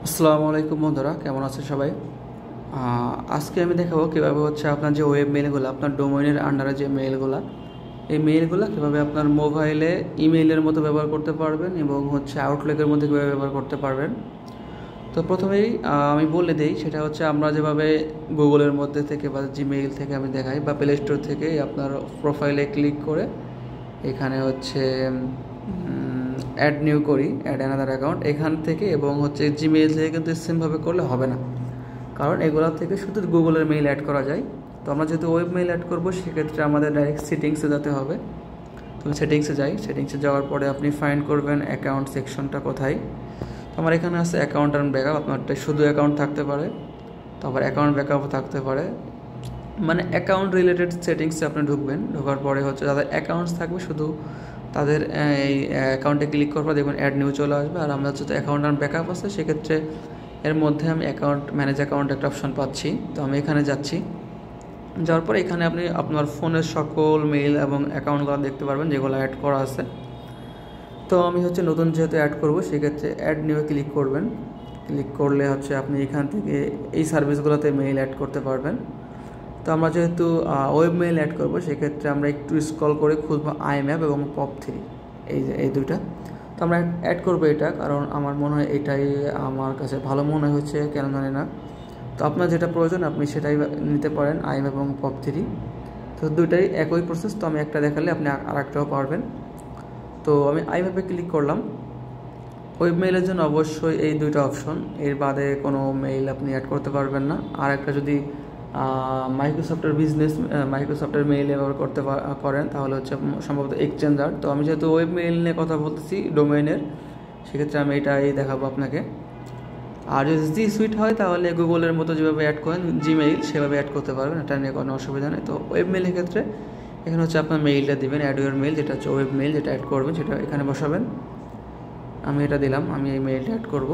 আসসালামু আলাইকুম বন্ধুরা, কেমন আছেন সবাই? আজকে আমি দেখাবো কীভাবে হচ্ছে আপনার যে ওয়েব মেইলগুলো, আপনার ডোমেইনের আন্ডারে যে মেইলগুলো, এই মেইলগুলো কীভাবে আপনার মোবাইলে ইমেইলের মতো ব্যবহার করতে পারবেন এবং হচ্ছে আউটলুকের মধ্যে কীভাবে ব্যবহার করতে পারবেন। তো প্রথমেই আমি বলে দিই, সেটা হচ্ছে আমরা যেভাবে গুগলের মধ্যে থেকে বা জিমেইল থেকে আমি দেখাই বা প্লে স্টোর থেকে আপনার প্রোফাইলে ক্লিক করে এখানে হচ্ছে অ্যাড নিউ করি, অ্যাড অ্যানাদার অ্যাকাউন্ট এখান থেকে, এবং হচ্ছে জিমেইল থেকে কিন্তু সেমভাবে করলে হবে না, কারণ এগুলো থেকে শুধু গুগলের মেইল অ্যাড করা যায়। তো আমরা যেহেতু ওয়েব মেইল অ্যাড করবো, সেক্ষেত্রে আমাদের ডাইরেক্ট সেটিংসে যেতে হবে। তো সেটিংসে যাই, সেটিংসে যাওয়ার পরে আপনি ফাইন্ড করবেন অ্যাকাউন্ট সেকশনটা কোথায়। তো আমার এখানে আছে অ্যাকাউন্ট অ্যান্ড ব্যাকআপ, আপনারটা শুধু অ্যাকাউন্ট থাকতে পারে, তারপর অ্যাকাউন্ট ব্যাকআপও থাকতে পারে, মানে অ্যাকাউন্ট রিলেটেড সেটিংসে আপনি ঢুকবেন। ঢোকার পরে হচ্ছে যাদের অ্যাকাউন্টস থাকবে শুধু তাদের এই অ্যাকাউন্টে ক্লিক করার পর দেখবেন অ্যাড নিউ চলে আসবে। আর আমরা যেহেতু অ্যাকাউন্ট অ্যান্ড ব্যাকআপ আছে, সেক্ষেত্রে এর মধ্যে আমি অ্যাকাউন্ট ম্যানেজ অ্যাকাউন্ট একটা অপশন পাচ্ছি। তো আমি এখানে যাচ্ছি, যাওয়ার পর এখানে আপনি আপনার ফোনের সকল মেইল এবং অ্যাকাউন্টগুলো দেখতে পারবেন যেগুলো অ্যাড করা আছে। তো আমি হচ্ছে নতুন যেহেতু অ্যাড করবো, সেক্ষেত্রে অ্যাড নিউ ক্লিক করবেন। ক্লিক করলে হচ্ছে আপনি এখান থেকে এই সার্ভিসগুলোতে মেইল অ্যাড করতে পারবেন। তো আমরা যেহেতু ওয়েব মেইল অ্যাড করবো, সেক্ষেত্রে আমরা একটু স্ক্রল করে খুঁজবো আইম্যাপ এবং POP3, এই দুইটা। তো আমরা অ্যাড করবো এটা, কারণ আমার মনে হয় এটাই আমার কাছে ভালো মনে হচ্ছে, কেন জানি না। তো আপনার যেটা প্রয়োজন আপনি সেটাই নিতে পারেন, আইম্যাপ এবং POP3। তো দুইটাই একই প্রসেস, তো আমি একটা দেখালে আপনি আরেকটাও পারবেন। তো আমি আইম্যাপে ক্লিক করলাম। ওয়েব মেইলের জন্য অবশ্যই এই দুইটা অপশন, এর বাদে কোনো মেইল আপনি অ্যাড করতে পারবেন না। আর একটা যদি মাইক্রোসফটের মেইল ব্যবহার করতে করেন, তাহলে হচ্ছে সম্ভবত এক্সচেঞ্জার। তো আমি যেহেতু ওয়েব মেইল নিয়ে কথা বলতেছি, ডোমেইনের, সেক্ষেত্রে আমি এটাই দেখাবো আপনাকে। আর যদি জি সুইট হয়, তাহলে গুগলের মতো যেভাবে অ্যাড করেন জিমেইল, সেভাবে অ্যাড করতে পারবেন, এটা নিয়ে কোনো অসুবিধা নেই। তো ওয়েব মেইলের ক্ষেত্রে এখানে হচ্ছে আপনার মেইলটা দিবেন, অ্যাড ইউর মেইল, যেটা হচ্ছে ওয়েব মেইল, যেটা অ্যাড করবেন সেটা এখানে বসাবেন। আমি এটা দিলাম, আমি এই মেইলটা অ্যাড করব।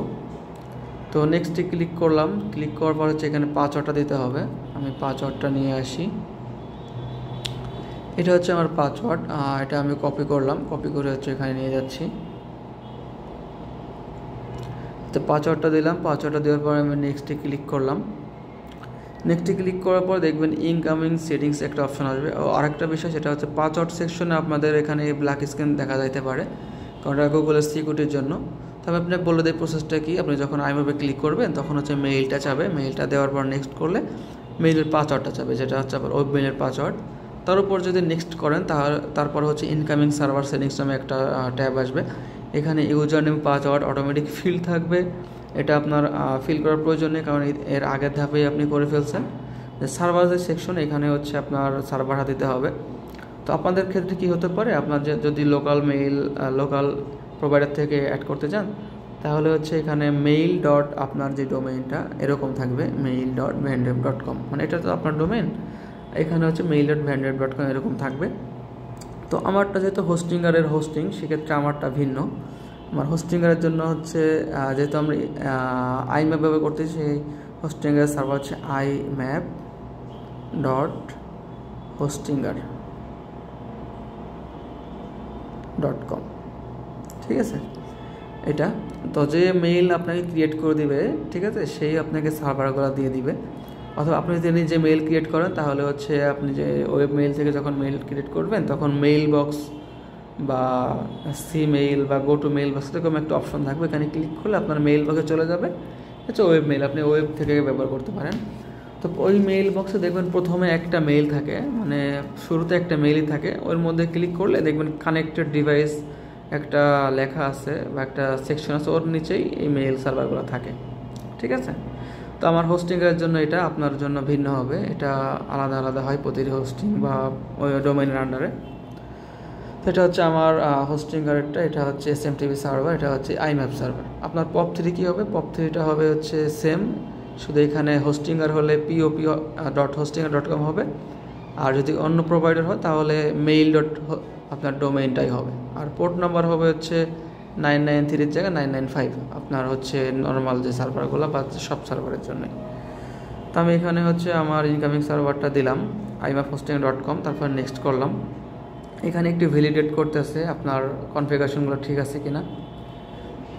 তো নেক্সটে ক্লিক করলাম। ক্লিক করার পর হচ্ছে এখানে পাসওয়ার্ডটা দিতে হবে। আমি পাসওয়ার্ডটা নিয়ে আসি। এটা হচ্ছে আমার পাসওয়ার্ড, এটা আমি কপি করলাম, কপি করে হচ্ছে এখানে নিয়ে যাচ্ছি। তো পাসওয়ার্ডটা দিলাম, পাসওয়ার্ডটা দেওয়ার পর আমি নেক্সটে ক্লিক করলাম। নেক্সটে ক্লিক করার পর দেখবেন ইনকামিং সেটিংস একটা অপশন আসবে। আরেকটা বিষয়, সেটা হচ্ছে পাসওয়ার্ড সেকশনে আপনাদের এখানে ব্ল্যাক স্ক্রিন দেখা যাইতে পারে, কারণ এটা গুগলের সিকিউরিটির জন্য। তবে আপনি বলে দেয় প্রসেসটা কি। আপনি যখন আইম্যাপে ক্লিক করবেন, তখন হচ্ছে মেইলটা চাবে, মেইলটা দেওয়ার পর নেক্সট করলে মেইলের পাসওয়ার্ডটা চাবে, যেটা হচ্ছে আবার ওয়েব মেইলের পাসওয়ার্ড। তার উপর যদি নেক্সট করেন, তারপর হচ্ছে ইনকামিং সার্ভার সেটিংস নামে একটা ট্যাব আসবে। এখানে user name, password automatic fill থাকবে। এটা আপনার ফিল করার প্রয়োজন নেই, কারণ এর আগের ধাপেই আপনি করে ফেলছেন। সার্ভারের সেকশন, এখানে হচ্ছে আপনার সার্ভারটা দিতে হবে। তো আপনাদের ক্ষেত্রে কি হতে পারে, আপনার যদি লোকাল প্রোভাইডার থেকে অ্যাড করতে চান, তাহলে হচ্ছে এখানে মেইল ডট আপনার যে ডোমেইনটা এরকম থাকবে, mail.vandev.com, মানে এটা তো আপনার ডোমেইন। এখানে হচ্ছে mail.vandev.com এরকম থাকবে। তো আমারটা যেহেতু হোস্টিংয়ারের হোস্টিং, সেক্ষেত্রে আমারটা ভিন্ন। আমার হোস্টিংয়ারের জন্য হচ্ছে যেহেতু আমরা আইম্যাপ ব্যবহার করতেছি, সেই হোস্টিংয়ারের সার্ভার হচ্ছে imap.hostinger.com, ঠিক আছে এটা। তো যে মেইল আপনাকে ক্রিয়েট করে দিবে, ঠিক আছে, সেই আপনাকে সার্ভারগুলো দিয়ে দিবে। অথবা আপনি যদি নিজে মেইল ক্রিয়েট করেন, তাহলে হচ্ছে আপনি যে ওয়েব মেইল থেকে যখন মেইল ক্রিয়েট করবেন, তখন মেইল বক্স বা সি মেইল বা গো টু মেইল বক্স এরকম একটা অপশন থাকবে। এখানে ক্লিক করলে আপনার মেইল বক্সে চলে যাবে, হচ্ছে ওয়েব মেইল, আপনি ওয়েব থেকে ব্যবহার করতে পারেন। তো ওই মেইল বক্সে দেখবেন প্রথমে একটা মেইল থাকে, মানে শুরুতে একটা মেইলই থাকে। ওর মধ্যে ক্লিক করলে দেখবেন কানেক্টেড ডিভাইস একটা লেখা আছে বা একটা সেকশন আছে, ওর নিচেই এই মেইল সার্ভারগুলো থাকে, ঠিক আছে। তো আমার হোস্টিংয়ের জন্য এটা, আপনার জন্য ভিন্ন হবে, এটা আলাদা আলাদা হয় প্রতিটি হোস্টিং বা ওই ডোমেইনের আন্ডারে। তো এটা হচ্ছে আমার হোস্টিংয়ারেরটা, এটা হচ্ছে SMTP সার্ভার, এটা হচ্ছে আইম্যাপ সার্ভার। আপনার POP3 কী হবে, POP3টা হবে হচ্ছে সেম, শুধু এখানে হোস্টিংয়ার হলে pop.hostinger.com হবে। আর যদি অন্য প্রোভাইডার হয়, তাহলে মেইল ডট আপনার ডোমেইনটাই হবে। আর পোর্ট নাম্বার হবে হচ্ছে 993 জায়গায় 995, আপনার হচ্ছে নর্মাল যে সার্ভারগুলো বা সব সার্ভারের জন্য। তো আমি এখানে হচ্ছে আমার ইনকামিং সার্ভারটা দিলাম, imap.hostinger.com, তারপর নেক্সট করলাম। এখানে একটু ভ্যালিডেট করতেছে আপনার কনফিগারেশনগুলো ঠিক আছে কিনা।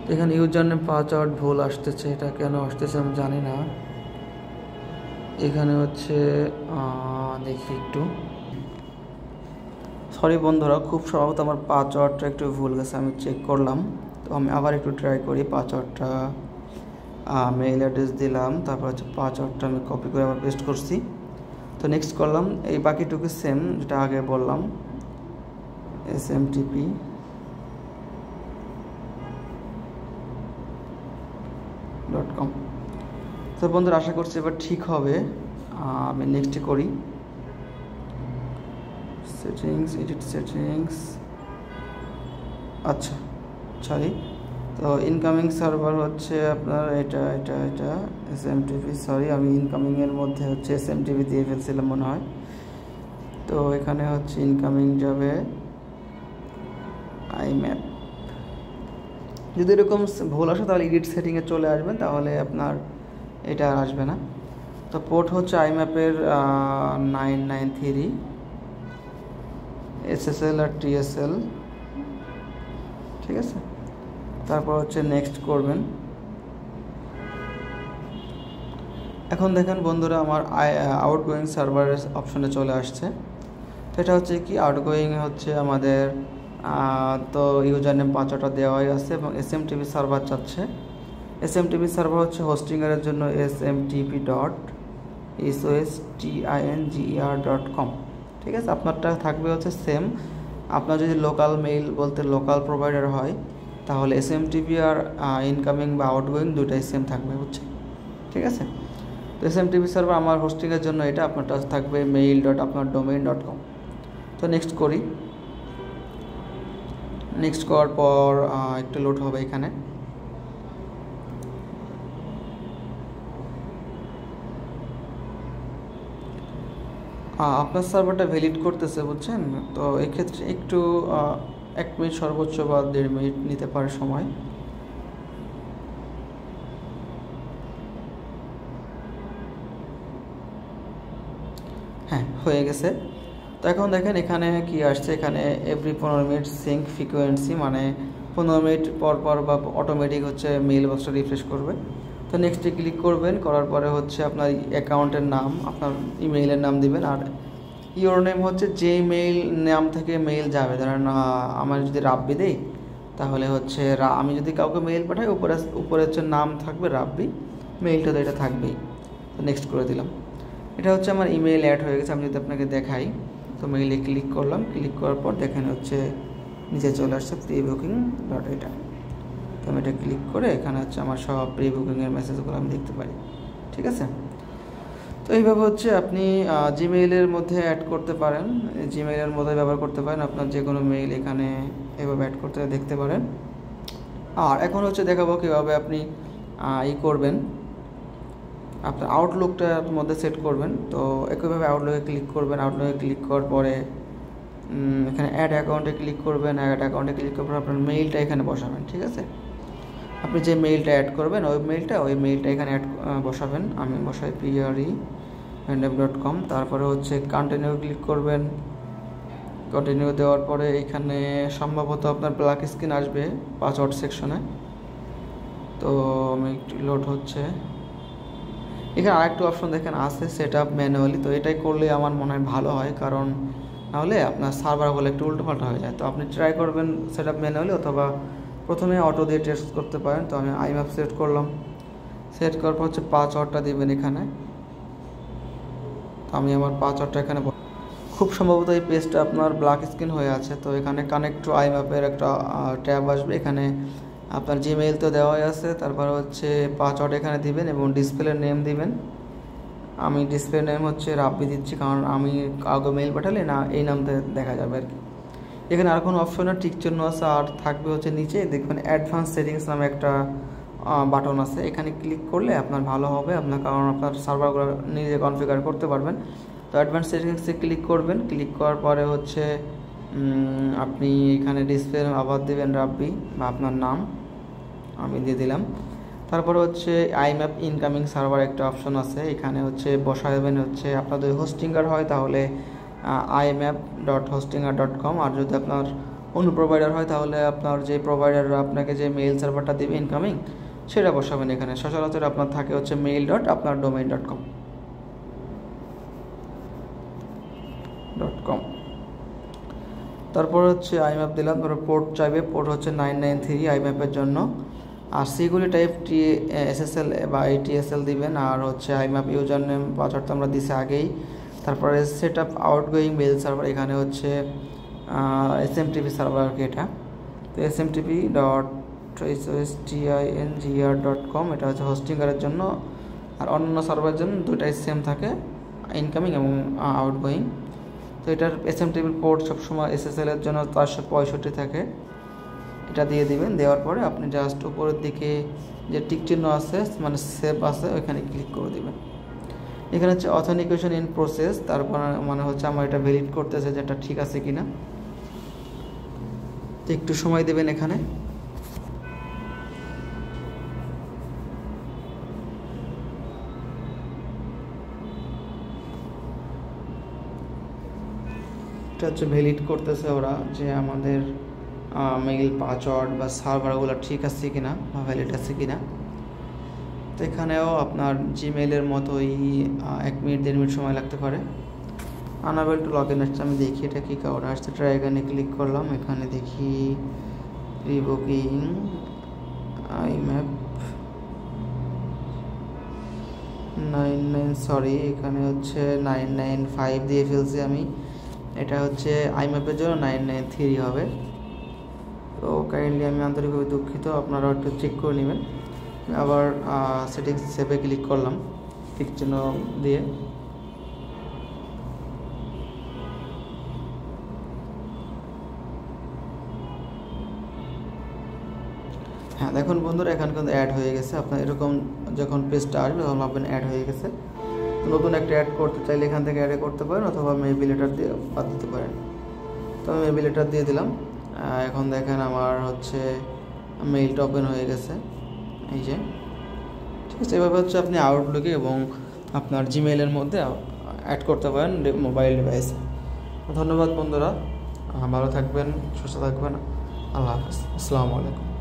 তো এখানে ইউজার নেম পাসওয়ার্ড ভুল আসতেছে, এটা কেন আসতেছে আমি জানি না। এখানে হচ্ছে দেখি একটু, সরি বন্ধুরা, খুব সম্ভবত আমার পাসওয়ার্ডটা একটু ভুল গেছে, আমি চেক করলাম। তো আমি আবার একটু ট্রাই করি। পাসওয়ার্ডটা মেইল অ্যাড্রেস দিলাম, তারপর হচ্ছে পাসওয়ার্ডটা আমি কপি করে আবার পেস্ট করছি। তো নেক্সট করলাম, এই বাকিটুকু সেম যেটা আগে বললাম, smtp.com। তো বন্ধুরা আশা করছি এবার ঠিক হবে। আমি নেক্সট করি, সেটিংস, এডিট সেটিংস। আচ্ছা সরি, তো ইনকামিং সার্ভার হচ্ছে আপনার এটা SMTP। সরি, আমি ইনকামিংয়ের মধ্যে হচ্ছে SMTP দিয়ে ফেলছিলাম মনে হয়। তো এখানে হচ্ছে ইনকামিং যাবে IMAP। যদি এরকম ভুল আসে তাহলে এডিট সেটিংয়ে চলে আসবেন, তাহলে আপনার এটা আর আসবে না। তো পোর্ট হচ্ছে IMAP-এর 993, SSL আর TSL, ঠিক আছে। তারপর হচ্ছে নেক্সট করবেন। এখন দেখেন বন্ধুরা, আমার আউটগোয়িং সার্ভারের অপশনে চলে আসছে। তো এটা হচ্ছে কি, আউটগোয়িং হচ্ছে আমাদের তো ইউজার নেম পাসওয়ার্ডটা দেওয়াই আছে এবং SMTP সার্ভার চাচ্ছে। SMTP সার্ভার হচ্ছে হোস্টিংয়ের জন্য smtp.hostinger.com, ঠিক আছে। আপনারটা থাকবে হচ্ছে সেম। আপনার যদি লোকাল মেইল বলতে লোকাল প্রোভাইডার হয় তাহলে SMTP আর ইনকামিং বা আউটগোয়িং দুটাই সেম থাকবে, বুঝছেন, ঠিক আছে। তো SMTP সার্ভার আমার হোস্টিংয়ের জন্য এটা, আপনারটা থাকবে mail.আপনারdomain.com। তো নেক্সট করি। নেক্সট করার পর একটু লোড হবে এখানে। আপনার সার্ভারটা ভ্যালিড করতেছে, বুঝছেন। তো এক্ষেত্রে একটু 1 মিনিট সর্বোচ্চ বা 1.5 মিনিট নিতে পারে সময়। হ্যাঁ, হয়ে গেছে। তো এখন দেখেন এখানে কি আসছে, এখানে এভরি 15 মিনিট সিঙ্ক ফ্রিকোয়েন্সি, মানে 15 মিনিট পর পর বা অটোমেটিক হচ্ছে মেইল বক্সটা রিফ্রেশ করবে। তো নেক্সটে ক্লিক করবেন, করার পরে হচ্ছে আপনার অ্যাকাউন্টের নাম, আপনার ইমেইলের নাম দিবেন। আর ইওর নেম হচ্ছে যে মেইল নাম থেকে মেইল যাবে, ধরেন আমার যদি রাব্বি দেই তাহলে হচ্ছে আমি যদি কাউকে মেইল পাঠাই উপরে হচ্ছে নাম থাকবে রাব্বি, মেইলটা তো এটা থাকবেই। তো নেক্সট করে দিলাম। এটা হচ্ছে আমার ইমেইল অ্যাড হয়ে গেছে। আমি যদি আপনাকে দেখাই, তো মেইলে ক্লিক করলাম, ক্লিক করার পর দেখেন হচ্ছে নিচে চলে আসছে প্রিবুকিং.এটা। তো আমি এটা ক্লিক করে এখানে হচ্ছে আমার সব প্রিবুকিংয়ের মেসেজগুলো আমি দেখতে পারি, ঠিক আছে। তো এইভাবে হচ্ছে আপনি জিমেইলের মধ্যে অ্যাড করতে পারেন, জিমেইলের মধ্যে ব্যবহার করতে পারেন, আপনার যে কোনো মেইল এখানে এভাবে অ্যাড করতে দেখতে পারেন। আর এখন হচ্ছে দেখাবো কীভাবে আপনি করবেন, আপনার আউটলুকটার মধ্যে সেট করবেন। তো একইভাবে আউটলুকে ক্লিক করবেন। আউটলুকে ক্লিক করার পরে এখানে অ্যাড অ্যাকাউন্টে ক্লিক করবেন। অ্যাড অ্যাকাউন্টে ক্লিক করার পর আপনার মেইলটা এখানে বসাবেন, ঠিক আছে। আপনি যে মেইলটা অ্যাড করবেন ওই মেইলটা এখানে বসাবেন। আমি বসাই pre@com। তারপরে হচ্ছে কন্টিনিউ ক্লিক করবেন। কন্টিনিউ দেওয়ার পরে এখানে সম্ভবত আপনার ব্ল্যাক স্ক্রিন আসবে পাসওয়ার্ড সেকশনে। তো আমি একটু লোড হচ্ছে। এখানে আরেকটু অপশন দেখেন আছে, সেট আপ ম্যানুয়ালি। তো এটাই করলে আমার মনে হয় ভালো হয়, কারণ নাহলে আপনার সার্ভারগুলো একটু উল্টোপাল্টা হয়ে যায়। তো আপনি ট্রাই করবেন সেট আপ ম্যানুয়ালি, অথবা প্রথমে অটো দিয়ে টেস্ট করতে পারেন। তো আমি IMAP সেট করলাম। সেট করার পর হচ্ছে পাসওয়ার্ডটা দিবেন এখানে। তো আমি আমার পাসওয়ার্ডটা এখানে, খুব সম্ভবত এই পেজটা আপনার ব্ল্যাক স্ক্রিন হয়ে আছে। তো এখানে কানেক্ট টু IMAP-এর একটা ট্যাব আসবে। এখানে আপনার জিমেইল তো দেওয়াই আছে, তারপর হচ্ছে পাসওয়ার্ড এখানে দিবেন এবং ডিসপ্লে নেম দিবেন। আমি ডিসপ্লে নেম হচ্ছে রাব্বি দিচ্ছি, কারণ আমি কাউকে মেইল পাঠালে না এই নামতে দেখা যাবে আর কি। এখানে আর কোনো অপশনে টিক চিহ্ন আছে, আর থাকবে হচ্ছে নিচে দেখবেন অ্যাডভান্স সেটিংস নামে একটা বাটন আছে। এখানে ক্লিক করলে আপনার ভালো হবে, আপনার কারণ আপনার সার্ভারগুলো নিজে কনফিগার করতে পারবেন। তো অ্যাডভান্স সেটিংসে ক্লিক করবেন। ক্লিক করার পরে হচ্ছে আপনি এখানে ডিসপ্লে আবার দেবেন রাব্বি বা আপনার নাম, আমি দিয়ে দিলাম। তারপরে হচ্ছে IMAP ইনকামিং সার্ভার একটা অপশন আছে, এখানে হচ্ছে বসাবেন হচ্ছে আপনাদের হোস্টিঙ্গার হয় তাহলে imap.hostinger.com, আর যদি আপনার অন্য প্রোভাইডার হয় তাহলে আপনার যে প্রোভাইডাররা আপনাকে যে মেইল সার্ভারটা দেবে ইনকামিং সেটা বসাবেন এখানে। সচরাচর আপনার থাকে হচ্ছে mail.apnar-domain.com। তারপর হচ্ছে আইম্যাপ দিলাম, তারপর পোর্ট চাইবে, পোর্ট হচ্ছে 993 আইম্যাপের জন্য। আর সিকিউরিটি টাইপ SSL বা ATSL দিবেন। আর হচ্ছে আইম্যাপ ইউজার নেম পাসওয়ার্ড তো আমরা দিছি আগেই। তারপরে set up outgoing mail server, এখানে হচ্ছে SMTP সার্ভার আর কি এটা। তো smtp.hostingr.com এটা হচ্ছে হোস্টিংয়ের জন্য। আর অন্যান্য সার্ভারের জন্য দুইটাই সেম থাকে, ইনকামিং এবং আউটগোয়িং। তো এটার SMTP পোর্ট সবসময় SSL এর জন্য 465 থাকে, এটা দিয়ে দিবেন। দেওয়ার পরে আপনি জাস্ট উপরের দিকে যে টিক চিহ্ন আছে মানে সেভ আছে ওইখানে ক্লিক করে দিবেন। এখানে হচ্ছে অথেন্টিকেশন ইন প্রসেস, তারপর মানে হচ্ছে আমার এটা ভ্যালিড করতেছে যে এটা ঠিক আছে কিনা। তো একটু সময় দেবেন এখানে। এটা হচ্ছে ভ্যালিড করতেছে ওরা যে আমাদের মেইল পাসওয়ার্ড বা সার্ভারগুলো ঠিক আছে কিনা বা ভ্যালিড আছে কিনা। তো এখানেও আপনার জিমেইলের মতোই 1 মিনিট 1.5 মিনিট সময় লাগতে পারে। আনাবেল টু লগ ইন আসছে, আমি দেখি এটা কী কারণে আসছে। ট্রাই এখানে ক্লিক করলাম, এখানে দেখি রিবুকিং আইম্যাপ 99 সরি এখানে হচ্ছে 995 দিয়ে ফেলছি আমি। এটা হচ্ছে আইম্যাপের জন্য 993 হবে। তো কাইন্ডলি আমি আন্তরিকভাবে দুঃখিত, আপনারা একটু চেক করে নেবেন। আবার সেটিংস সেভে ক্লিক করলাম টিক চিহ্ন দিয়ে। হ্যাঁ দেখুন বন্ধুরা, এখানে কিন্তু অ্যাড হয়ে গেছে। আপনার এরকম যখন পেজটা আসবে তখন ভাববেন অ্যাড হয়ে গেছে। নতুন একটা অ্যাড করতে চাইলে এখান থেকে অ্যাড করতে পারেন, অথবা মেবি লেটার দিয়ে বাদ দিতে পারেন। তো আমি মেবি লেটার দিয়ে দিলাম। এখন দেখেন আমার হচ্ছে মেইলটা ওপেন হয়ে গেছে, এই যে। ঠিক আছে, এভাবে হচ্ছে আপনি আউটলুকে এবং আপনার জিমেইলের মধ্যে অ্যাড করতে পারেন মোবাইল ডিভাইসে। ধন্যবাদ বন্ধুরা, ভালো থাকবেন, সুস্থ থাকবেন। আল্লাহ হাফিজ, আসসালামু আলাইকুম।